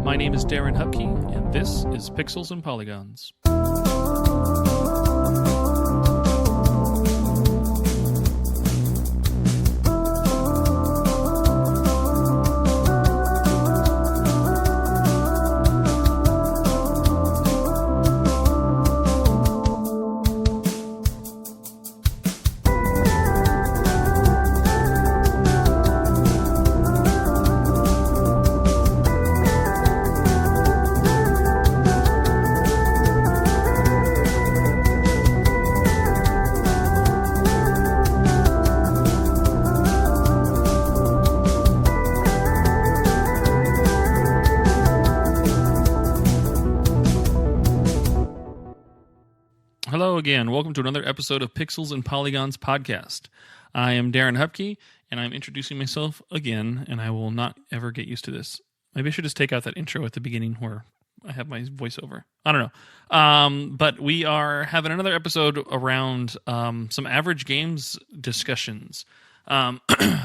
My name is Darren Hupke, and this is Pixels and Polygons. Hello again. Welcome to another episode of Pixels and Polygons podcast. I am Darren Hupke, and I'm introducing myself again, and I will not ever get used to this. Maybe I should just take out that intro at the beginning where I have my voiceover. I don't know. But we are having another episode around some average games discussions.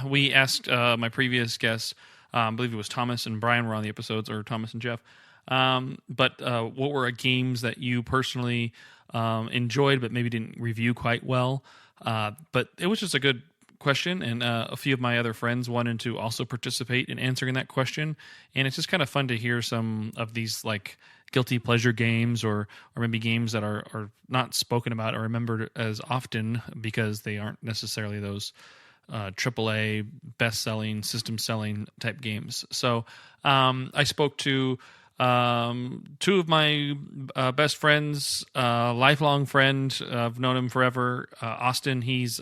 We asked my previous guests, I believe it was Thomas and Brian were on the episodes, or Thomas and Jeff, but what were games that you personally enjoyed but maybe didn't review quite well, but it was just a good question, and a few of my other friends wanted to also participate in answering that question, and it's just kind of fun to hear some of these like guilty pleasure games or maybe games that are not spoken about or remembered as often because they aren't necessarily those AAA best-selling, system-selling type games. So I spoke to two of my best friends, lifelong friend. I've known him forever. Austin, he's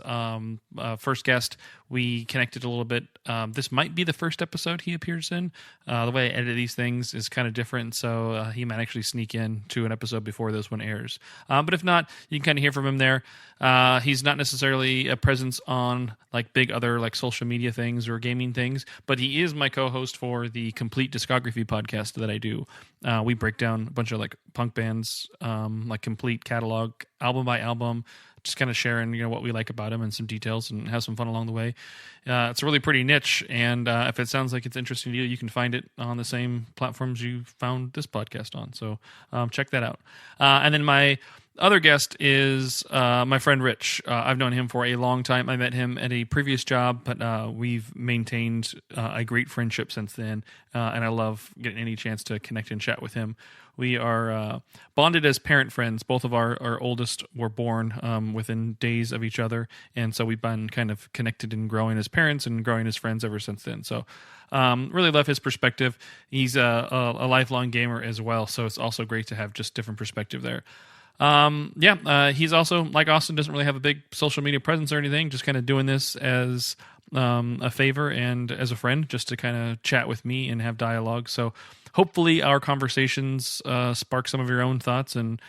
first guest. We connected a little bit. This might be the first episode he appears in. The way I edit these things is kind of different, so he might actually sneak in to an episode before this one airs. But if not, you can kind of hear from him there. He's not necessarily a presence on like big other like social media things or gaming things, but he is my co-host for the Complete Discography podcast that I do. We break down a bunch of like punk bands, like complete catalog, album by album, just kind of sharing, what we like about them and some details and have some fun along the way. It's a really pretty niche, and if it sounds like it's interesting to you, you can find it on the same platforms you found this podcast on. So check that out. And then my other guest is my friend Rich. I've known him for a long time. I met him at a previous job, but we've maintained a great friendship since then, and I love getting any chance to connect and chat with him. We are bonded as parent friends. Both of our oldest were born within days of each other, and so we've been kind of connected and growing as parents and growing as friends ever since then. So really love his perspective. He's a lifelong gamer as well, so it's also great to have just different perspective there. He's also, like Austin, doesn't really have a big social media presence or anything, just kind of doing this as a favor and as a friend, just to kind of chat with me and have dialogue. So hopefully our conversations spark some of your own thoughts and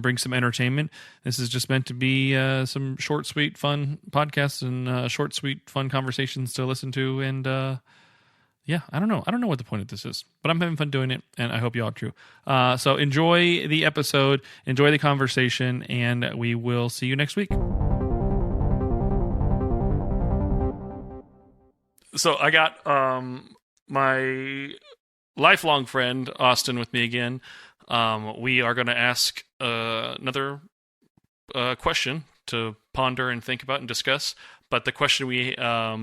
bring some entertainment. This is just meant to be some short, sweet, fun podcasts and short, sweet, fun conversations to listen to. And I don't know what the point of this is, but I'm having fun doing it, and I hope you all too. So enjoy the episode, enjoy the conversation, and we will see you next week. So I got my lifelong friend Austin with me again. We are going to ask another question to ponder and think about and discuss. But the question we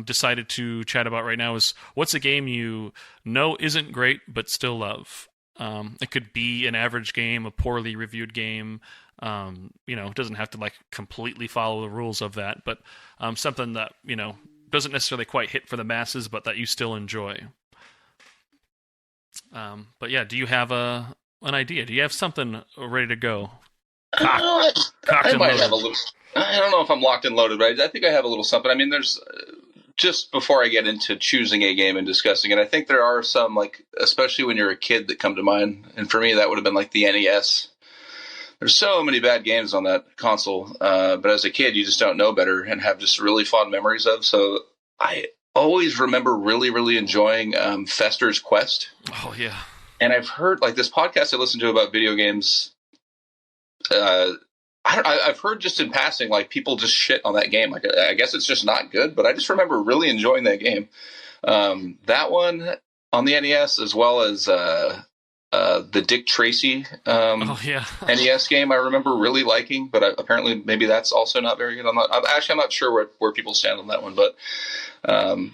decided to chat about right now is, what's a game you know isn't great but still love? It could be an average game, a poorly reviewed game. It doesn't have to like completely follow the rules of that, but something that doesn't necessarily quite hit for the masses, but that you still enjoy. Do you have an idea? Do you have something ready to go? I might have a little. I don't know if I'm locked and loaded, but I think I have a little something. I mean, there's just before I get into choosing a game and discussing it, I think there are some, like, especially when you're a kid, that come to mind. And for me, that would have been like the NES. There's so many bad games on that console, but as a kid, you just don't know better and have just really fond memories of. So I always remember really, really enjoying Fester's Quest. Oh, yeah. And I've heard, like, this podcast I listened to about video games, I've heard just in passing, like, people just shit on that game. Like, I guess it's just not good, but I just remember really enjoying that game. That one on the NES, as well as the Dick Tracy yeah. NES game I remember really liking, but apparently maybe that's also not very good. I'm not sure where people stand on that one, but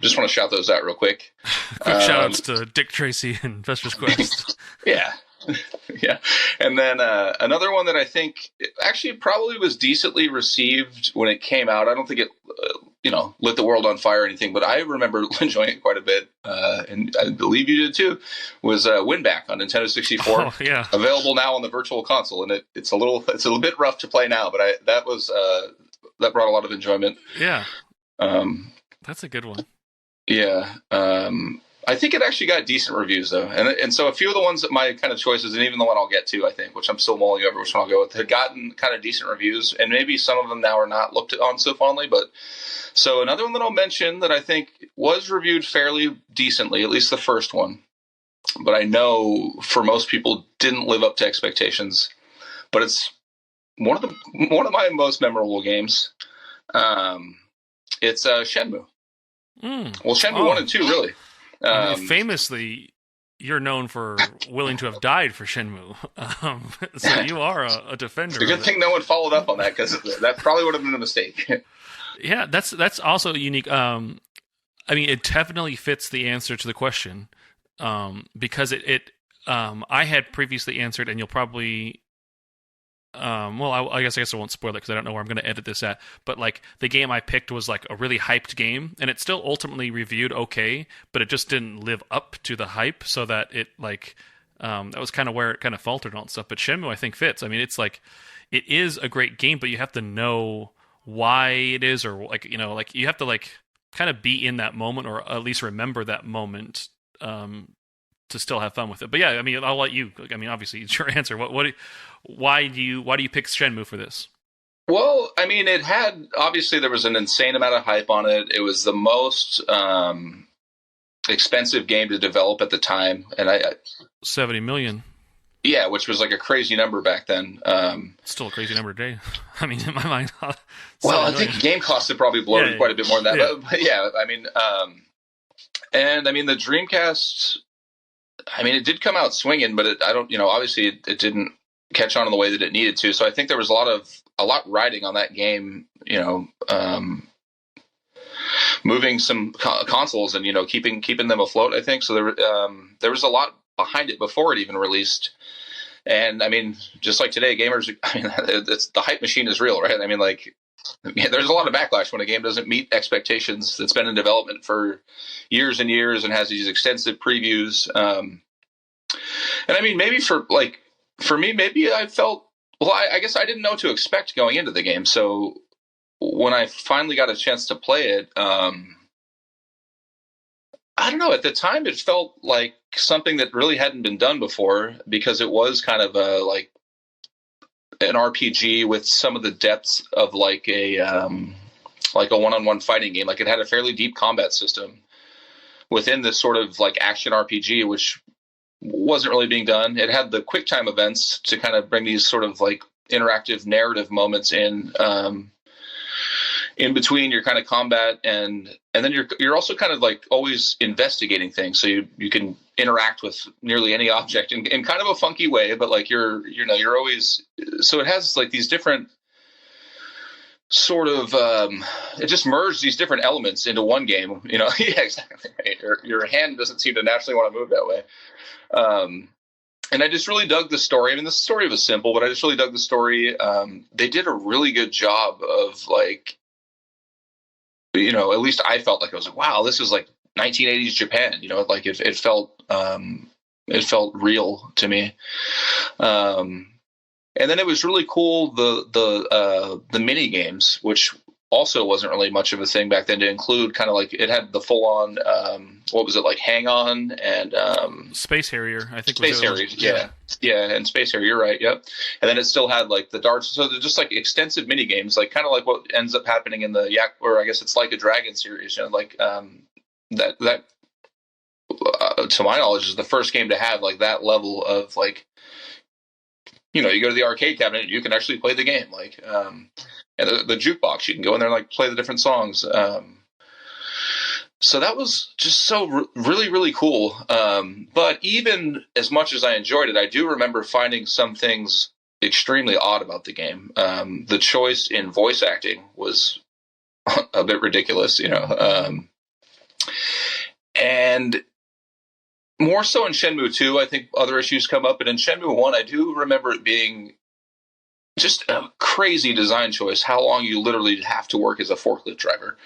just want to shout those out real quick. Quick shout outs to Dick Tracy and Fester's Quest. Yeah. Yeah. And then another one that I think actually probably was decently received when it came out. I don't think it lit the world on fire or anything, but I remember enjoying it quite a bit, and I believe you did too, was Winback on Nintendo 64. Oh, yeah. Available now on the Virtual Console, and it's a little bit rough to play now, but that brought a lot of enjoyment. Yeah. That's a good one. Yeah. I think it actually got decent reviews though, and so a few of the ones that my kind of choices, and even the one I'll get to, I think, which I'm still mulling over which one I'll go with, had gotten kind of decent reviews, and maybe some of them now are not looked on so fondly. But so another one that I'll mention that I think was reviewed fairly decently, at least the first one, but I know for most people didn't live up to expectations. But it's one of my most memorable games. It's Shenmue. Well, Shenmue 1 and 2, really. Famously, you're known for willing to have died for Shenmue. So you are a defender. It's a good thing no one followed up on that, because that probably would have been a mistake. Yeah, that's also unique. I mean, it definitely fits the answer to the question, because I had previously answered, and you'll probably... I guess I won't spoil it because I don't know where I'm going to edit this at. But like the game I picked was like a really hyped game, and it still ultimately reviewed okay, but it just didn't live up to the hype. So that it that was kind of where it kind of faltered on stuff. But Shenmue, I think, fits. I mean, it's like it is a great game, but you have to know why it is, or you have to kind of be in that moment, or at least remember that moment. To still have fun with it. But yeah, I mean, I'll let you. I mean, obviously, it's your answer. Why do you pick Shenmue for this? Well, I mean, obviously there was an insane amount of hype on it. It was the most expensive game to develop at the time, and $70 million. Yeah, which was like a crazy number back then. Still a crazy number today. I mean, in my mind. Well, I think game costs have probably blown quite a bit more than that. Yeah. But yeah, I mean, and I mean the Dreamcast. I mean, it did come out swinging, but obviously it didn't catch on in the way that it needed to. So I think there was a lot riding on that game, moving some consoles and, keeping them afloat, I think. So there was a lot behind it before it even released. And I mean, just like today, gamers, I mean, the hype machine is real, right? I mean, there's a lot of backlash when a game doesn't meet expectations that's been in development for years and years and has these extensive previews. And I mean, maybe for me, maybe I felt, I guess I didn't know what to expect going into the game. So when I finally got a chance to play it, I don't know, at the time it felt like something that really hadn't been done before, because it was kind of an RPG with some of the depths of a one-on-one fighting game. Like, it had a fairly deep combat system within this sort of action RPG, which wasn't really being done. It had the quick time events to kind of bring these sort of interactive narrative moments in between your kind of combat, and then you're also kind of always investigating things, so you can interact with nearly any object in kind of a funky way, but you're always, so it has these different sort of it just merged these different elements into one game. Yeah, exactly. Your hand doesn't seem to naturally want to move that way. And I just really dug the story. I mean, the story was simple, but I just really dug the story. They did a really good job of at least I felt I was wow, this is 1980s Japan. It felt real to me. And then it was really cool, the mini games, which also wasn't really much of a thing back then, to include kind of it had the full on what was it, Hang On and Space Harrier, I think. Space Harrier, yeah, and Space Harrier, you're right, yep. And then it still had the darts, so they're just extensive mini games, kind of what ends up happening in the or I guess it's Like a Dragon series, that to my knowledge is the first game to have that level of you go to the arcade cabinet, you can actually play the game, and the jukebox, you can go in there and play the different songs. So that was just so really, really cool. But even as much as I enjoyed it, I do remember finding some things extremely odd about the game. The choice in voice acting was a bit ridiculous, and more so in Shenmue 2, I think other issues come up. But in Shenmue 1, I do remember it being just a crazy design choice, how long you literally have to work as a forklift driver.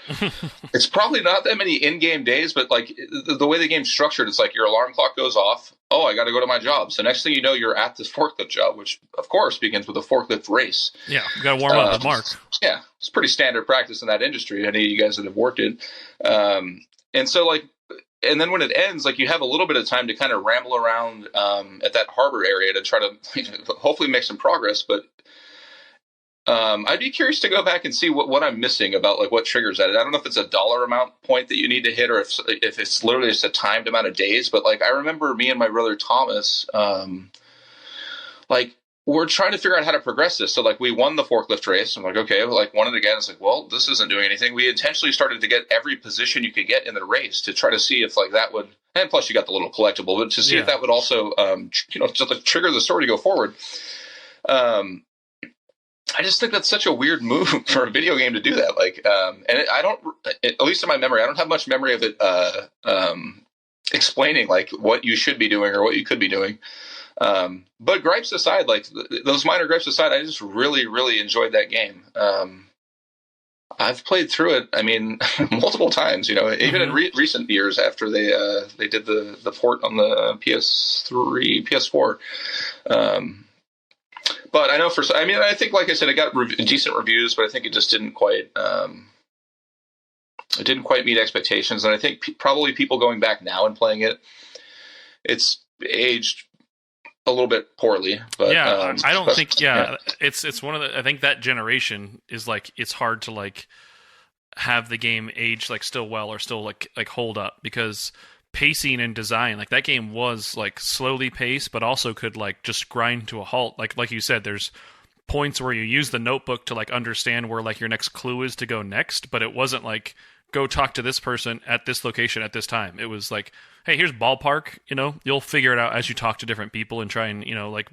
It's probably not that many in-game days, but like the way the game's structured, it's like your alarm clock goes off. Oh, I got to go to my job. So next thing you know, you're at this forklift job, which of course begins with a forklift race. Yeah, you got to warm up with Mark. Yeah, it's pretty standard practice in that industry. Any of you guys that have worked it. And so like, and then when it ends, like you have a little bit of time to kind of ramble around at that harbor area to try to hopefully make some progress. But I'd be curious to go back and see what I'm missing about like what triggers that. I don't know if it's a dollar amount point that you need to hit or if it's literally just a timed amount of days. But like I remember me and my brother Thomas, like we're trying to figure out how to progress this. So like we won the forklift race. I'm like, okay, like won it again. It's like, well, this isn't doing anything. We intentionally started to get every position you could get in the race to try to see if like that would, and plus you got the little collectible, but to see if that would also, just like trigger the story to go forward. I just think that's such a weird move for a video game to do that. Like, I don't, at least in my memory, I don't have much memory of it explaining like what you should be doing or what you could be doing. But gripes aside, like those minor gripes aside, I just really, really enjoyed that game. I've played through it, I mean, multiple times, even in recent years after they did the port on the PS3, PS4. But I know I think, like I said, it got decent reviews, but I think it just didn't quite meet expectations. And I think probably people going back now and playing it, it's aged a little bit poorly. But yeah, I don't think. Yeah, it's one of the. I think that generation is like it's hard to like have the game age like still well or still like hold up because pacing and design, like that game was like slowly paced, but also could like just grind to a halt. Like you said, there's points where you use the notebook to like understand where like your next clue is to go next, but it wasn't like go talk to this person at this location at this time. It was like, hey, here's ballpark. You'll figure it out as you talk to different people and try and like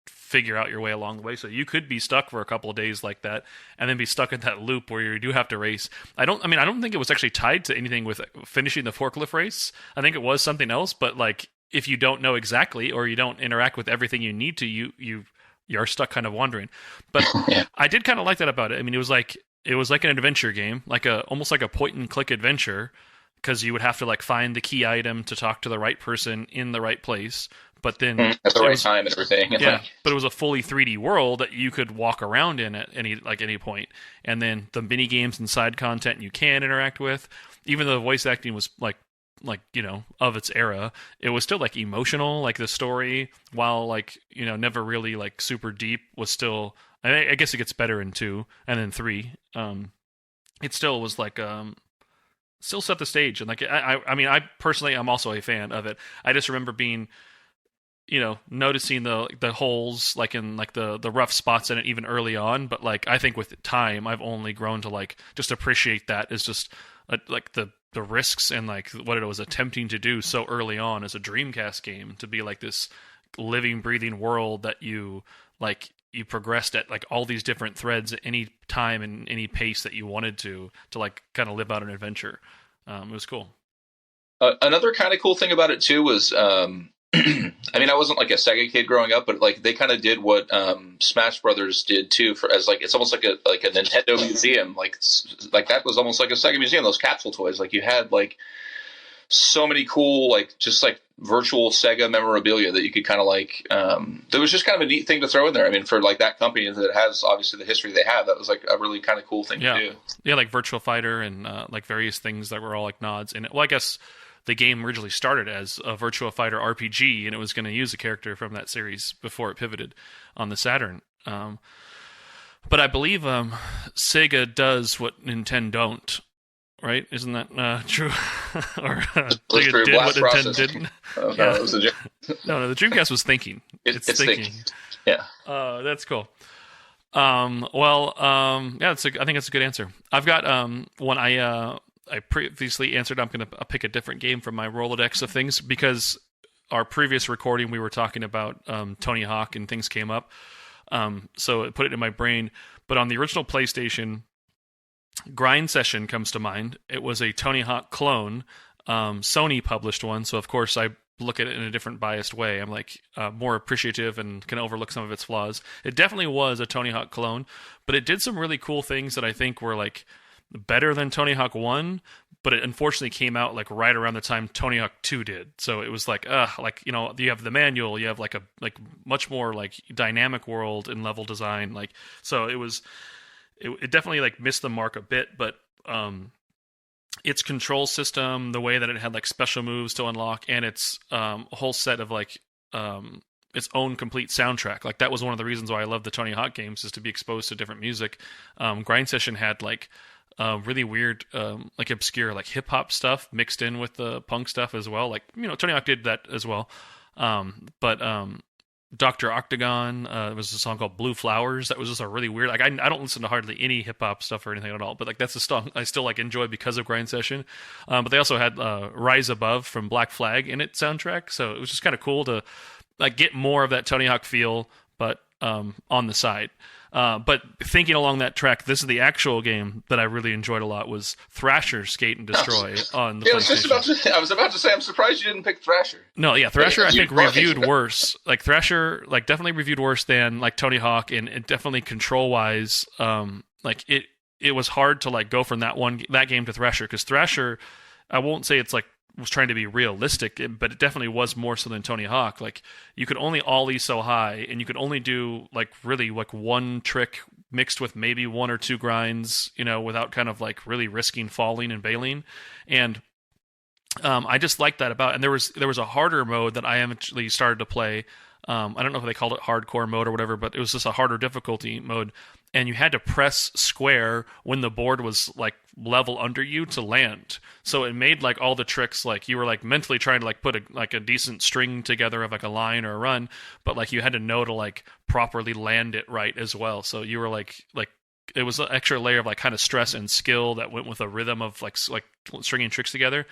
figure out your way along the way. So you could be stuck for a couple of days like that and then be stuck in that loop where you do have to race. I don't think it was actually tied to anything with finishing the forklift race. I think it was something else, but like if you don't know exactly or you don't interact with everything you need to, you're stuck kind of wandering. But I did kind of like that about it. I mean, it was like an adventure game, almost like a point and click adventure, because you would have to like find the key item to talk to the right person in the right place. But then at the right time and everything. Yeah, but it was a fully 3D world that you could walk around in at any point. And then the mini games and side content you can interact with, even though the voice acting was like of its era, it was still like emotional. Like the story, while like never really like super deep, was still. I guess it gets better in 2 and then 3. It still was like still set the stage, and like I personally I'm also a fan of it. I just remember being noticing the holes like in like the rough spots in it even early on, but like I think with time I've only grown to like just appreciate that as just like the risks and like what it was attempting to do so early on as a Dreamcast game, to be like this living breathing world that you progressed at like all these different threads at any time and any pace that you wanted to like kind of live out an adventure. It was cool. Another kind of cool thing about it too was I mean, I wasn't like a Sega kid growing up, but like they kind of did what Smash Brothers did too, it's almost like a Nintendo museum. Like that was almost like a Sega museum. Those capsule toys, like you had like so many cool just virtual Sega memorabilia that you could kind of there was just kind of a neat thing to throw in there. I mean, for like that company that has obviously the history they have, that was like a really kind of cool thing to do. Yeah, like Virtual Fighter and like various things that were all like nods. And well, I guess the game originally started as a Virtua Fighter RPG, and it was going to use a character from that series before it pivoted on the Saturn. But I believe Sega does what Nintendo don't, right? Isn't that true? Or Sega did what Nintendo didn't? Oh, no, it was a no, the Dreamcast was thinking. It's thinking. Yeah. That's cool. Yeah, I think that's a good answer. I've got one. I previously answered, I'm going to pick a different game from my Rolodex of things because our previous recording we were talking about Tony Hawk and things came up. So it put it in my brain. But on the original PlayStation, Grind Session comes to mind. It was a Tony Hawk clone. Sony published one, so of course I look at it in a different biased way. I'm like more appreciative and can overlook some of its flaws. It definitely was a Tony Hawk clone, but it did some really cool things that I think were like better than Tony Hawk 1, but it unfortunately came out like right around the time Tony Hawk 2 did. So it was like you have the manual, you have like a much more like dynamic world and level design, like so it definitely like missed the mark a bit, but its control system, the way that it had like special moves to unlock, and its whole set of like its own complete soundtrack. Like that was one of the reasons why I love the Tony Hawk games, is to be exposed to different music. Grind Session had like really weird, like obscure, like hip hop stuff mixed in with the punk stuff as well. Like Tony Hawk did that as well. But Dr. Octagon, was a song called Blue Flowers. That was just a really weird, like I don't listen to hardly any hip hop stuff or anything at all, but like that's a song I still like enjoy because of Grind Session. But they also had Rise Above from Black Flag in its soundtrack, so it was just kind of cool to like get more of that Tony Hawk feel, but on the side. But thinking along that track, this is the actual game that I really enjoyed a lot, was Thrasher Skate and Destroy on the PlayStation. I was about to say, I'm surprised you didn't pick Thrasher. No, yeah, Thrasher I think reviewed worse. Like Thrasher, like definitely reviewed worse than like Tony Hawk, and it definitely control-wise, like it was hard to like go from that game to Thrasher, because Thrasher, I won't say it's like was trying to be realistic, but it definitely was more so than Tony Hawk. Like you could only ollie so high, and you could only do like really like one trick mixed with maybe one or two grinds, without kind of like really risking falling and bailing. And I just liked that about. And there was a harder mode that I actually started to play. I don't know if they called it hardcore mode or whatever, but it was just a harder difficulty mode. And you had to press square when the board was like level under you to land. So it made like all the tricks, like you were like mentally trying to like put a decent string together of like a line or a run, but like you had to know to like properly land it right as well. So you were like it was an extra layer of like kind of stress and skill that went with a rhythm of like stringing tricks together.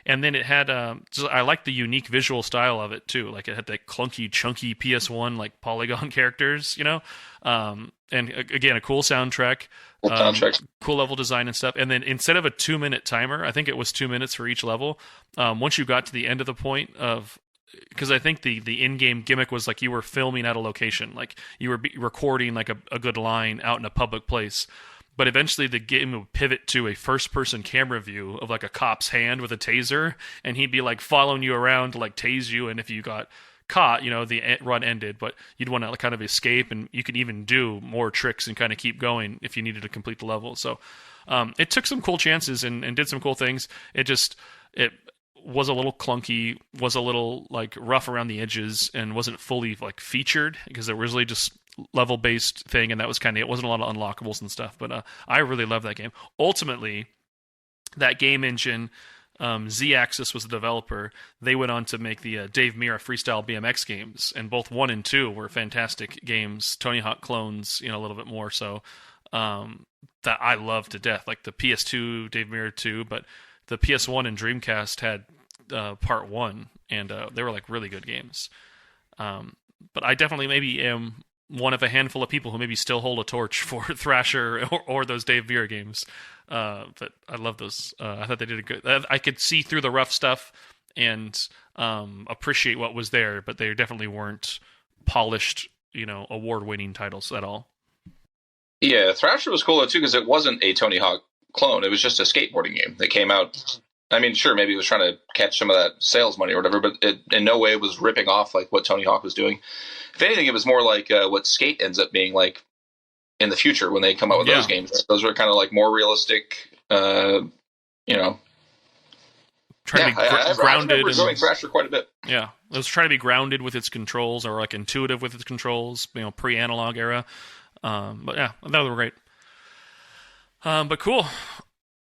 And then it had, I like the unique visual style of it too. Like it had that clunky, chunky PS1 like polygon characters, and again, a cool soundtrack, cool level design and stuff. And then instead of a 2-minute timer, I think it was 2 minutes for each level. Once you got to the end of the point of, because I think the in-game gimmick was like you were filming at a location, like you were recording like a good line out in a public place. But eventually the game would pivot to a first-person camera view of like a cop's hand with a taser, and he'd be like following you around to like tase you. And if you got caught, the run ended, but you'd want to kind of escape, and you could even do more tricks and kind of keep going if you needed to complete the level. So it took some cool chances and did some cool things. It was a little clunky, was a little like rough around the edges, and wasn't fully like featured because it was really just level based thing, and that was kind of it. Wasn't a lot of unlockables and stuff, but I really love that game. Ultimately, that game engine, Z-Axis was the developer. They went on to make the Dave Mirra freestyle BMX games, and both 1 and 2 were fantastic games. Tony Hawk clones, a little bit more so, that I love to death. Like the PS2 Dave Mirra 2, but the PS1 and Dreamcast had part 1, and they were like really good games. But I definitely maybe am one of a handful of people who maybe still hold a torch for Thrasher or those Dave Mirra games. But I love those. I thought they did a good. I could see through the rough stuff and appreciate what was there, but they definitely weren't polished, award-winning titles at all. Yeah, Thrasher was cool though too, because it wasn't a Tony Hawk clone. It was just a skateboarding game that came out. I mean, sure, maybe it was trying to catch some of that sales money or whatever, but it in no way was ripping off like what Tony Hawk was doing. If anything, it was more like what Skate ends up being like in the future when they come out with those games. Those are kind of like more realistic, Trying to be grounded. I remember enjoying Thrasher quite a bit. Yeah, it was trying to be grounded with its controls, or like intuitive with its controls, pre-analog era. But yeah, that was great. But cool.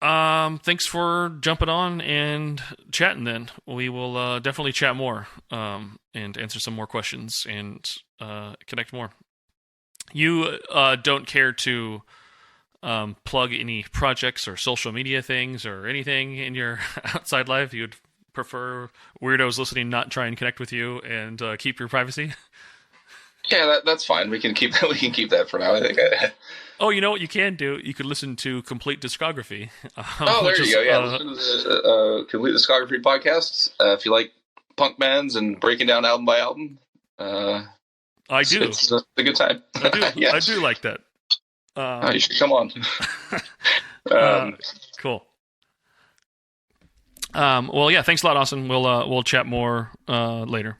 Thanks for jumping on and chatting then. We will definitely chat more and answer some more questions and connect more. You don't care to plug any projects or social media things or anything in your outside life you'd prefer weirdos listening not try and connect with you and keep your privacy? Yeah, that's fine. We can keep that for now. I think. Oh, you know what you can do? You could listen to Complete Discography. There you go. Yeah, listen to the Complete Discography podcast if you like punk bands and breaking down album by album. I do. It's a good time. I do. Yeah. I do like that. You should come on. Cool. Well, yeah. Thanks a lot, Austin. We'll chat more later.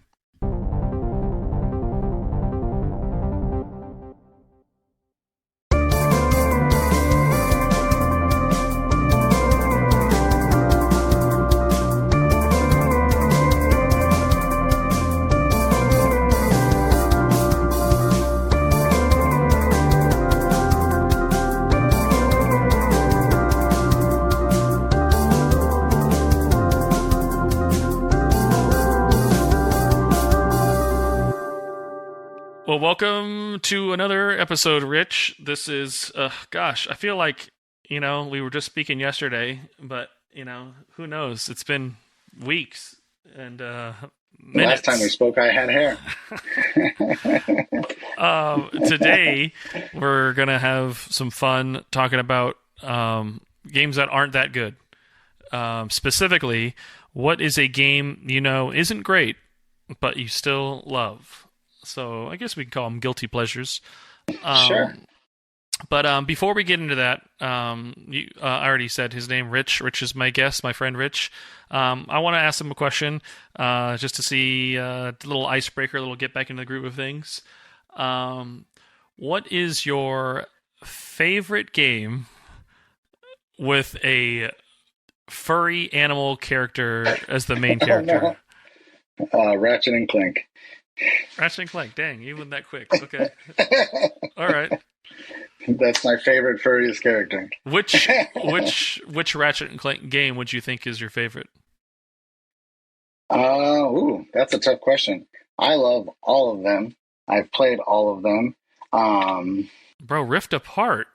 Well, welcome to another episode, Rich. This is, gosh, I feel like, we were just speaking yesterday, but, who knows? It's been weeks and minutes. Last time we spoke, I had hair. Today, we're going to have some fun talking about games that aren't that good. Specifically, what is a game isn't great, but you still love? So I guess we can call them guilty pleasures. Sure. But before we get into that, I already said his name, Rich. Rich is my guest, my friend Rich. I want to ask him a question just to see a little icebreaker, a little get back into the groove of things. What is your favorite game with a furry animal character as the main character? Ratchet and Clank. Ratchet and Clank. Dang, you went that quick. Okay. All right. That's my favorite furriest character. Which Ratchet and Clank game would you think is your favorite? That's a tough question. I love all of them. I've played all of them. Bro, Rift Apart.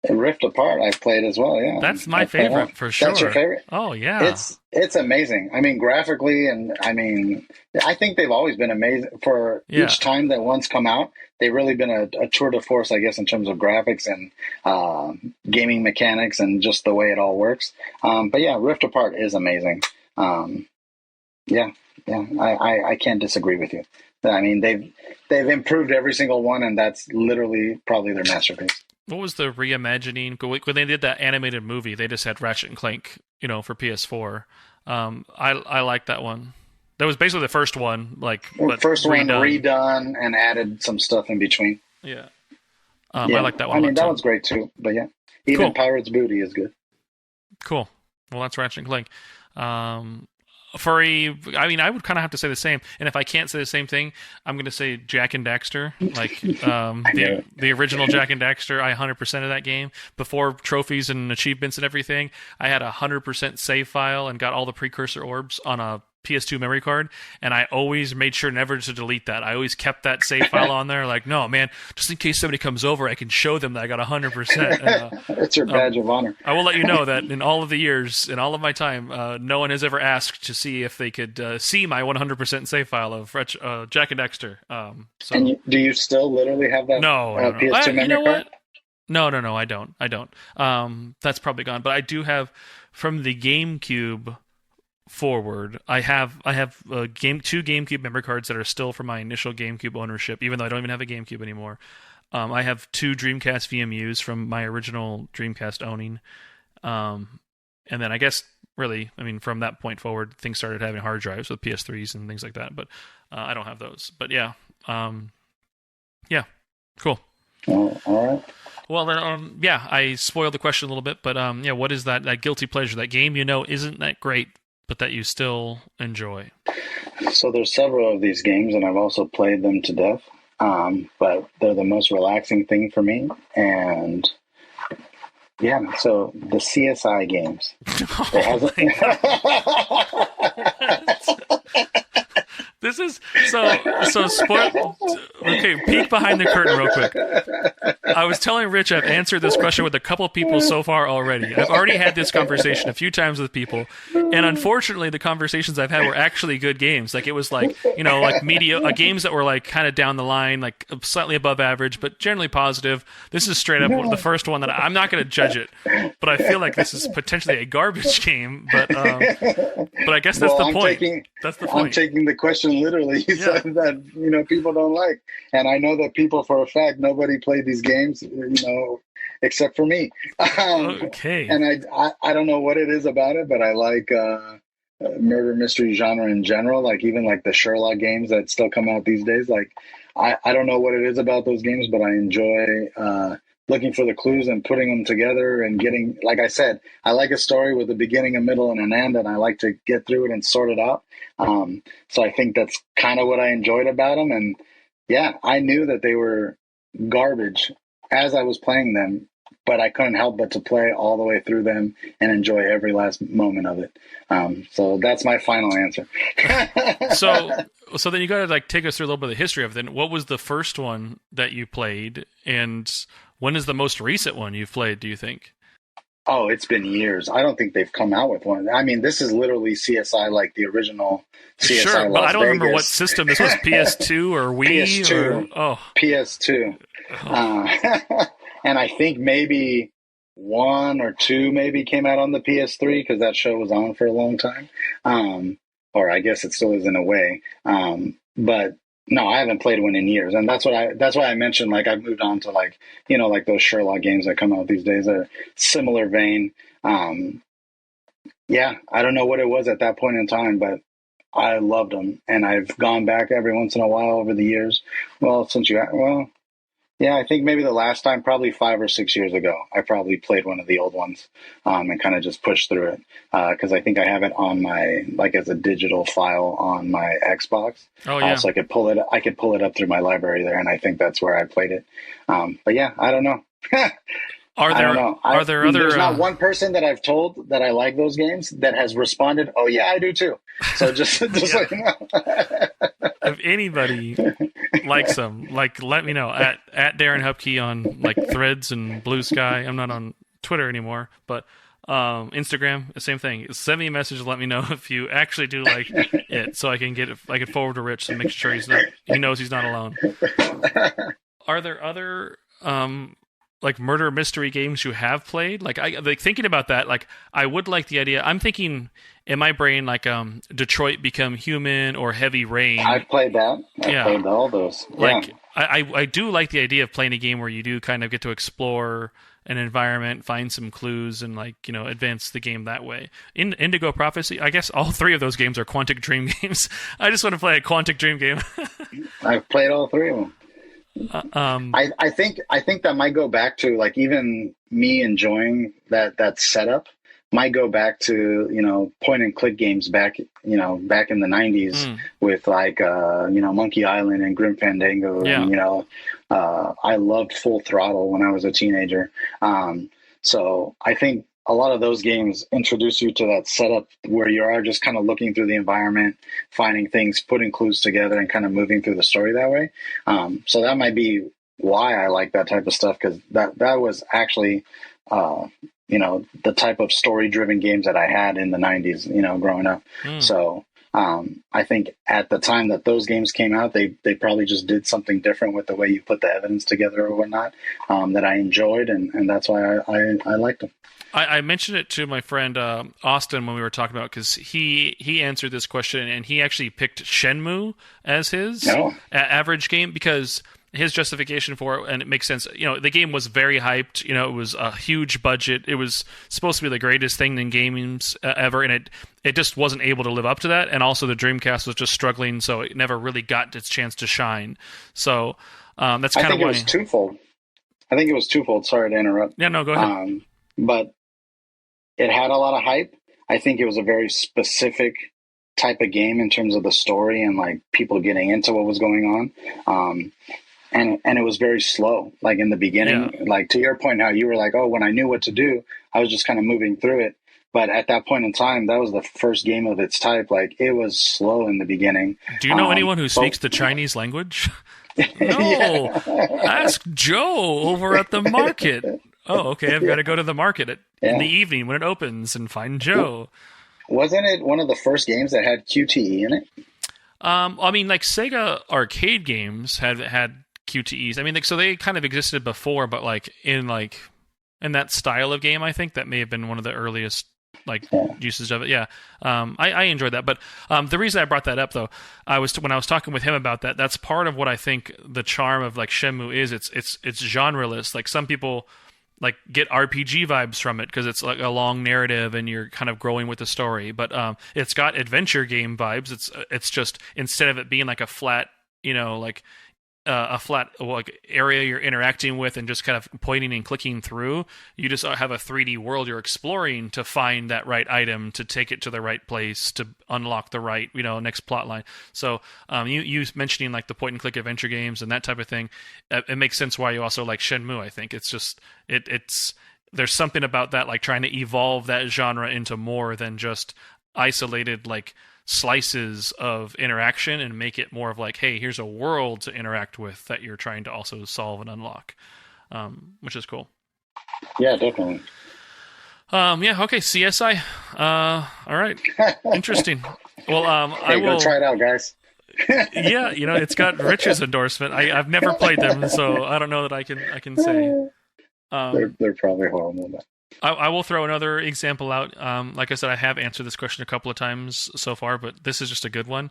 Rift Apart I've played as well, yeah. That's my favorite for sure. That's your favorite? Oh, yeah. It's amazing. I mean, graphically, and I think they've always been amazing. For each time that one's come out, they've really been a tour de force, I guess, in terms of graphics and gaming mechanics and just the way it all works. But yeah, Rift Apart is amazing. I can't disagree with you. I mean, they've improved every single one, and that's literally probably their masterpiece. What was the reimagining? When they did that animated movie, they just had Ratchet and Clank, for PS4. I like that one. That was basically the first one, redone and added some stuff in between. Yeah. I like that one. I mean, that one's great too. But yeah, even cool. Pirate's Booty is good. Cool. Well, that's Ratchet and Clank. Furry, I mean, I would kind of have to say the same. And if I can't say the same thing, I'm going to say Jak and Daxter. Like the original Jak and Daxter, I 100% of that game. Before trophies and achievements and everything, I had a 100% save file and got all the precursor orbs on a PS2 memory card, and I always made sure never to delete that. I always kept that save file on there, like, no, man, just in case somebody comes over, I can show them that I got 100%. It's your badge of honor. I will let you know that in all of the years, in all of my time, no one has ever asked to see if they could see my 100% save file of Jak and Daxter. And do you still literally have that PS2 memory card? No, I don't. That's probably gone, but I do have from the GameCube forward. I have two GameCube memory cards that are still from my initial GameCube ownership, even though I don't even have a GameCube anymore. I have two Dreamcast VMUs from my original Dreamcast owning. And then I guess, really, I mean, from that point forward, things started having hard drives with PS3s and things like that, but I don't have those. But yeah. Cool. All right. Well, then, I spoiled the question a little bit, but what is that guilty pleasure, that game isn't that great, but that you still enjoy? So there's several of these games, and I've also played them to death. But they're the most relaxing thing for me. And so the CSI games. This is so spoil. Okay, peek behind the curtain real quick. I was telling Rich I've answered this question with a couple people so far already. I've already had this conversation a few times with people, and unfortunately, the conversations I've had were actually good games. Like it was like games that were like kind of down the line, like slightly above average, but generally positive. This is straight up the first one that I'm not going to judge it, but I feel like this is potentially a garbage game. But I guess that's the point. That's the point. I'm taking the question literally. You said that people don't like, and I know that people for a fact nobody played these games, except for me. Okay. And I don't know what it is about it, but I like murder mystery genre in general. Like even like the Sherlock games that still come out these days. Like I don't know what it is about those games, but I enjoy looking for the clues and putting them together and getting, like I said, I like a story with a beginning, a middle, and an end, and I like to get through it and sort it out. So I think that's kind of what I enjoyed about them. And yeah, I knew that they were garbage as I was playing them, but I couldn't help but to play all the way through them and enjoy every last moment of it. So that's my final answer. So then you got to like take us through a little bit of the history of it. Then what was the first one that you played, and when is the most recent one you've played, do you think? Oh, it's been years. I don't think they've come out with one. I mean, this is literally CSI, like the original CSI. Sure, but I don't remember what system this was. PS2 or Wii? PS2. PS2. Oh. And I think maybe one or two maybe came out on the PS3 because that show was on for a long time. Or I guess it still is in a way. But no, I haven't played one in years, and that's why I mentioned like I've moved on to like like those Sherlock games that come out these days are similar vein. Yeah, I don't know what it was at that point in time, but I loved them, and I've gone back every once in a while over the years. Yeah, I think maybe the last time, probably 5 or 6 years ago, I probably played one of the old ones and kind of just pushed through it because I think I have it on my as a digital file on my Xbox. Oh yeah. So I could pull it up through my library there, and I think that's where I played it. But yeah, I don't know. Are there other? There's not one person that I've told that I like those games that has responded, "Oh yeah, I do too." So just like if anybody likes them, let me know at Darren Hupke on Threads and Blue Sky. I'm not on Twitter anymore, but Instagram, the same thing. Send me a message. Let me know if you actually do like it, so I can forward to Rich and make sure he knows he's not alone. Are there other murder mystery games you have played? Thinking about that, I would like the idea. I'm thinking in my brain Detroit Become Human or Heavy Rain. I've played that. I've played all those. I do like the idea of playing a game where you do kind of get to explore an environment, find some clues, and advance the game that way. In Indigo Prophecy, I guess all three of those games are Quantic Dream games. I just want to play a Quantic Dream game. I've played all three of them. I think that might go back to even me enjoying that setup might go back to point and click games back in the 90s with Monkey Island and Grim Fandango. Yeah. And I loved Full Throttle when I was a teenager. So I think a lot of those games introduce you to that setup where you are just kind of looking through the environment, finding things, putting clues together, and kind of moving through the story that way. So that might be why I like that type of stuff, because that was actually, the type of story-driven games that I had in the 90s, growing up. So I think at the time that those games came out, they probably just did something different with the way you put the evidence together or whatnot that I enjoyed, and that's why I liked them. I mentioned it to my friend Austin when we were talking about, because he answered this question, and he actually picked Shenmue as his average game, because his justification for it, and it makes sense. The game was very hyped. It was a huge budget. It was supposed to be the greatest thing in games ever, and it just wasn't able to live up to that. And also, the Dreamcast was just struggling, so it never really got its chance to shine. So that's kind of why. I think it was twofold. Sorry to interrupt. Yeah, no, go ahead. But it had a lot of hype. I think it was a very specific type of game in terms of the story and people getting into what was going on. And it was very slow, in the beginning, to your point, how you were like, oh, when I knew what to do, I was just kind of moving through it. But at that point in time, that was the first game of its type. It was slow in the beginning. Do you know anyone who speaks the Chinese language? No, ask Joe over at the market. Oh, okay, I've got to go to the market in the evening when it opens and find Joe. Wasn't it one of the first games that had QTE in it? I mean, like Sega arcade games had QTEs. I mean, like, so they kind of existed before, but in that style of game, I think that may have been one of the earliest uses of it. Yeah, I enjoyed that. But the reason I brought that up, though, when I was talking with him about that. That's part of what I think the charm of Shenmue is. It's genreless. Like some people get RPG vibes from it because it's like a long narrative and you're kind of growing with the story. But it's got adventure game vibes. It's just instead of it being like a flat, a flat area you're interacting with and just kind of pointing and clicking through, you just have a 3D world you're exploring to find that right item, to take it to the right place, to unlock the right next plot line. So you mentioning the point and click adventure games and that type of thing, it makes sense why you also like Shenmue. I think it's just it's there's something about that, trying to evolve that genre into more than just isolated slices of interaction and make it more of hey, here's a world to interact with that you're trying to also solve and unlock, which is cool. Yeah, definitely. Okay, CSI. All right, interesting. Well, I will go try it out, guys. Yeah, it's got Rich's endorsement. I've never played them, so I don't know that I can say. They're probably horrible. But... I will throw another example out. Like I said, I have answered this question a couple of times so far, but this is just a good one.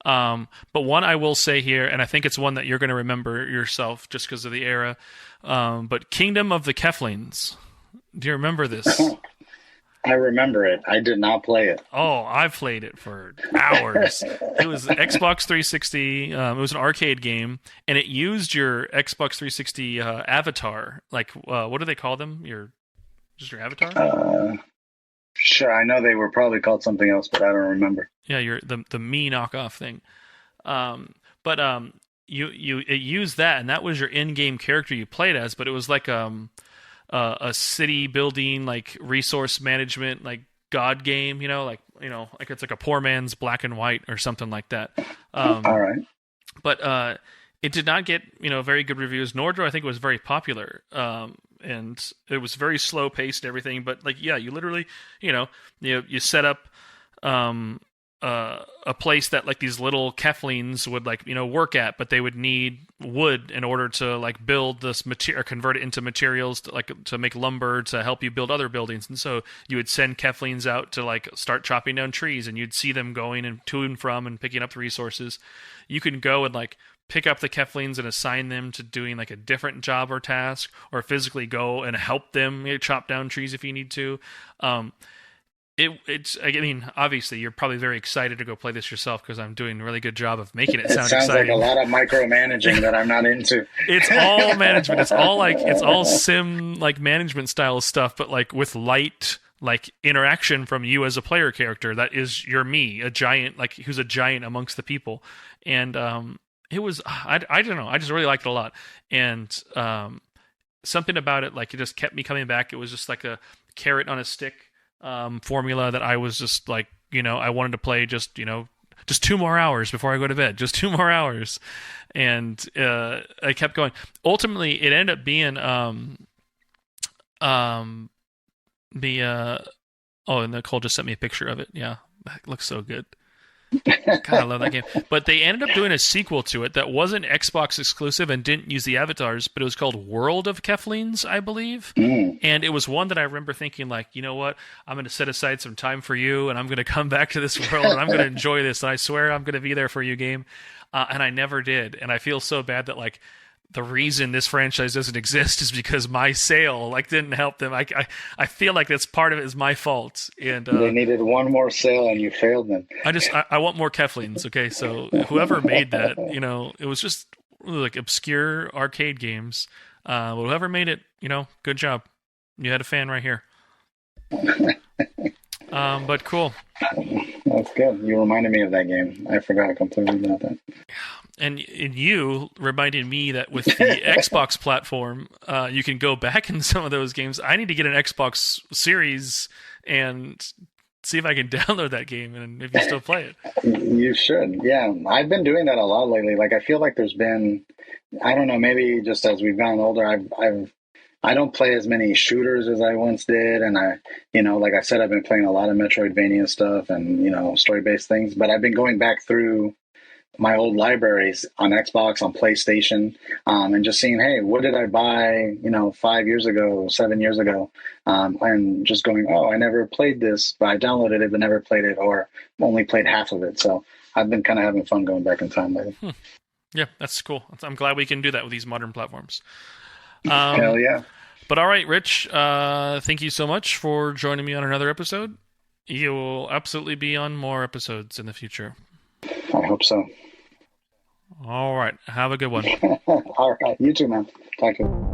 But one I will say here, and I think it's one that you're going to remember yourself just because of the era, but Kingdom of the Keflings. Do you remember this? I remember it. I did not play it. Oh, I played it for hours. It was Xbox 360. It was an arcade game, and it used your Xbox 360 avatar. What do they call them? Just your avatar? Sure. I know they were probably called something else, but I don't remember. Yeah, the me knockoff thing. But it used that, and that was your in-game character you played as. But it was like a city building, resource management, god game. It's like a poor man's Black and White or something like that. All right. But it did not get very good reviews, nor do I think it was very popular. And it was very slow paced and everything. But you literally, you set up a place that these little Keflings would work at, but they would need wood in order to build this material, or convert it into materials to make lumber to help you build other buildings. And so you would send Keflings out to start chopping down trees, and you'd see them going and to and from and picking up the resources. You can go and pick up the Keflings and assign them to doing a different job or task, or physically go and help them chop down trees if you need to. Obviously you're probably very excited to go play this yourself because I'm doing a really good job of making it sound exciting. It sounds like a lot of micromanaging that I'm not into. It's all management. It's all sim management style stuff, but with light interaction from you as a player character. That is your me, a giant, who's a giant amongst the people. And it was, I don't know, I just really liked it a lot. And something about it, it just kept me coming back. It was just like a carrot on a stick formula that I was just I wanted to play just 2 more hours before I go to bed, just 2 more hours. And I kept going. Ultimately, it ended up being and Nicole just sent me a picture of it. Yeah, that looks so good. God, I love that game. But they ended up doing a sequel to it that wasn't Xbox exclusive and didn't use the avatars, but it was called World of Keflings, I believe. And it was one that I remember thinking, you know what? I'm going to set aside some time for you, and I'm going to come back to this world, and I'm going to enjoy this, and I swear I'm going to be there for you, game. And I never did. And I feel so bad that, the reason this franchise doesn't exist is because my sale didn't help them. I feel like that's part of it is my fault. And they needed one more sale and you failed them. I want more Keflings. Okay, so whoever made that, it was just obscure arcade games. Whoever made it, good job. You had a fan right here. But cool. That's good. You reminded me of that game. I forgot completely about that. And you reminded me that with the Xbox platform, you can go back in some of those games. I need to get an Xbox Series and see if I can download that game and if you still play it. You should. Yeah. I've been doing that a lot lately. Like, I feel like there's been, I don't know, maybe just as we've gotten older, I don't play as many shooters as I once did. And like I said, I've been playing a lot of Metroidvania stuff and, story-based things, but I've been going back through my old libraries on Xbox, on PlayStation, and just seeing, hey, what did I buy, 5 years ago, 7 years ago, and just going, oh, I never played this, but I downloaded it but never played it, or only played half of it. So I've been kind of having fun going back in time lately. Yeah, that's cool. I'm glad we can do that with these modern platforms. Hell yeah. But all right, Rich, thank you so much for joining me on another episode. You will absolutely be on more episodes in the future. I hope so. All right. Have a good one. All right. You too, man. Talk to you.